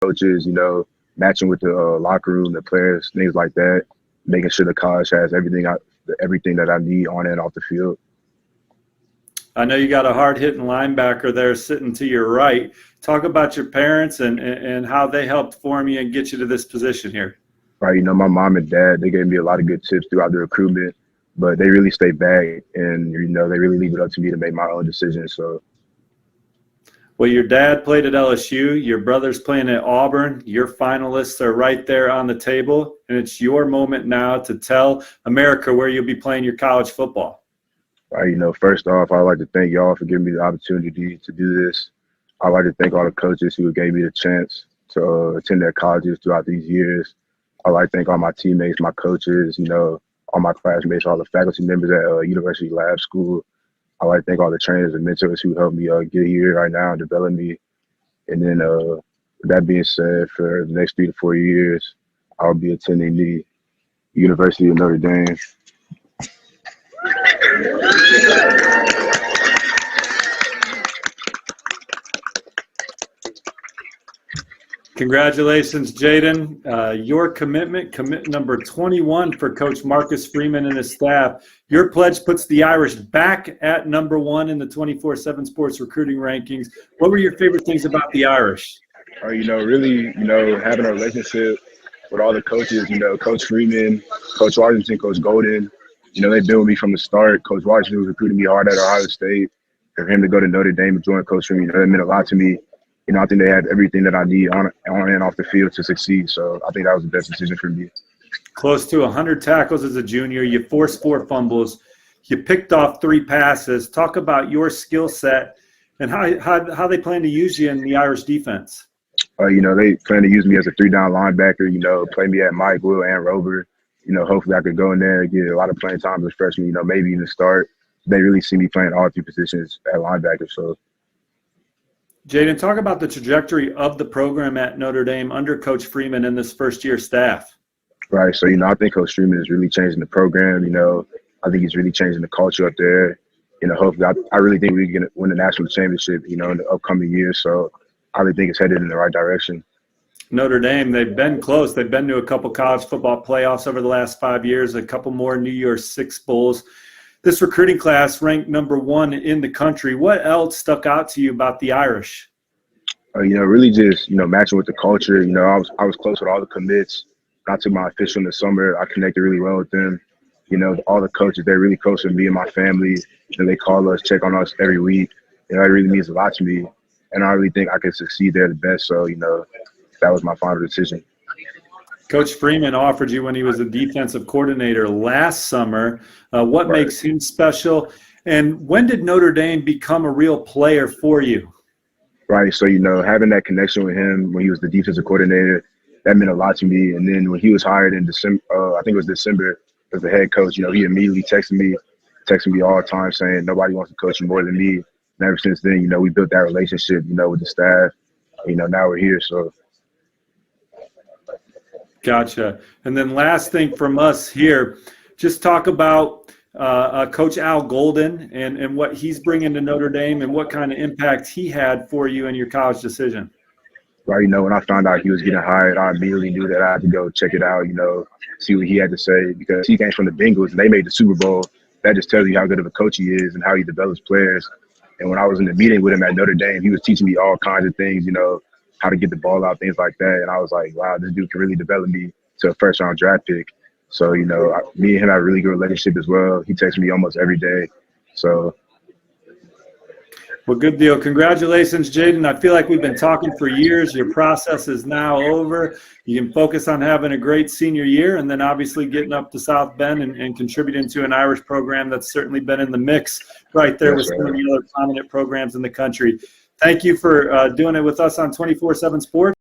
coaches, matching with the locker room, the players, things like that, making sure the college has everything that I need on and off the field. I know you got a hard-hitting linebacker there sitting to your right. Talk about your parents and how they helped form you and get you to this position here. Right, my mom and dad, they gave me a lot of good tips throughout the recruitment, but they really stay back and, they really leave it up to me to make my own decisions. So. Well, your dad played at LSU, your brother's playing at Auburn, your finalists are right there on the table, and it's your moment now to tell America where you'll be playing your college football. Right, first off, I'd like to thank y'all for giving me the opportunity to do this. I'd like to thank all the coaches who gave me the chance to attend their colleges throughout these years. I'd like to thank all my teammates, my coaches, all my classmates, all the faculty members at University Lab School. I'd like to thank all the trainers and mentors who helped me get here right now and develop me. And then with that being said, for the next 3 to 4 years, I'll be attending the University of Notre Dame. Congratulations, Jaiden. Your commitment number 21 for Coach Marcus Freeman and his staff. Your pledge puts the Irish back at number 1 in the 24/7 Sports recruiting rankings. What were your favorite things about the Irish? Really, having a relationship with all the coaches, Coach Freeman, Coach Washington, Coach Golden, they've been with me from the start. Coach Washington was recruiting me hard at Ohio State. For him to go to Notre Dame and join Coach Freeman, that meant a lot to me. I think they had everything that I need on and off the field to succeed. So I think that was the best decision for me. Close to 100 tackles as a junior. You forced 4 fumbles. You picked off 3 passes. Talk about your skill set and how they plan to use you in the Irish defense. They plan to use me as a 3-down linebacker, play me at Mike, Will, and Rover. Hopefully I could go in there and get a lot of playing time as a freshman, maybe even start. They really see me playing all 3 positions at linebacker. So. Jaiden, talk about the trajectory of the program at Notre Dame under Coach Freeman and this first-year staff. Right. So, I think Coach Freeman is really changing the program. I think he's really changing the culture up there. Hopefully, I really think we can win the national championship, in the upcoming years. So, I really think it's headed in the right direction. Notre Dame, they've been close. They've been to a couple college football playoffs over the last 5 years, a couple more New Year's Six Bowls. This recruiting class ranked number 1 in the country. What else stuck out to you about the Irish? Really just, matching with the culture. I was close with all the commits. I took my official in the summer. I connected really well with them. All the coaches, they're really close with me and my family. They call us, check on us every week. That really means a lot to me. And I really think I can succeed there the best. So, that was my final decision. Coach Freeman offered you when he was a defensive coordinator last summer. What makes him special? And when did Notre Dame become a real player for you? Right. So, having that connection with him when he was the defensive coordinator, that meant a lot to me. And then when he was hired in December, I think it was December, as the head coach, he immediately texted me all the time saying nobody wants to coach you more than me. And ever since then, we built that relationship, with the staff. Now we're here. So. Gotcha. And then last thing from us here, just talk about Coach Al Golden and what he's bringing to Notre Dame and what kind of impact he had for you in your college decision. Right, when I found out he was getting hired, I immediately knew that I had to go check it out, see what he had to say, because he came from the Bengals and they made the Super Bowl. That just tells you how good of a coach he is and how he develops players. And when I was in the meeting with him at Notre Dame, he was teaching me all kinds of things, how to get the ball out, things like that. And I was like, wow, this dude can really develop me to a first-round draft pick. So, me and him have a really good relationship as well. He texts me almost every day. So. Well, good deal. Congratulations, Jaiden. I feel like we've been talking for years. Your process is now over. You can focus on having a great senior year and then obviously getting up to South Bend and contributing to an Irish program that's certainly been in the mix right there with some of the other prominent programs in the country. Thank you for doing it with us on 24/7 Sports.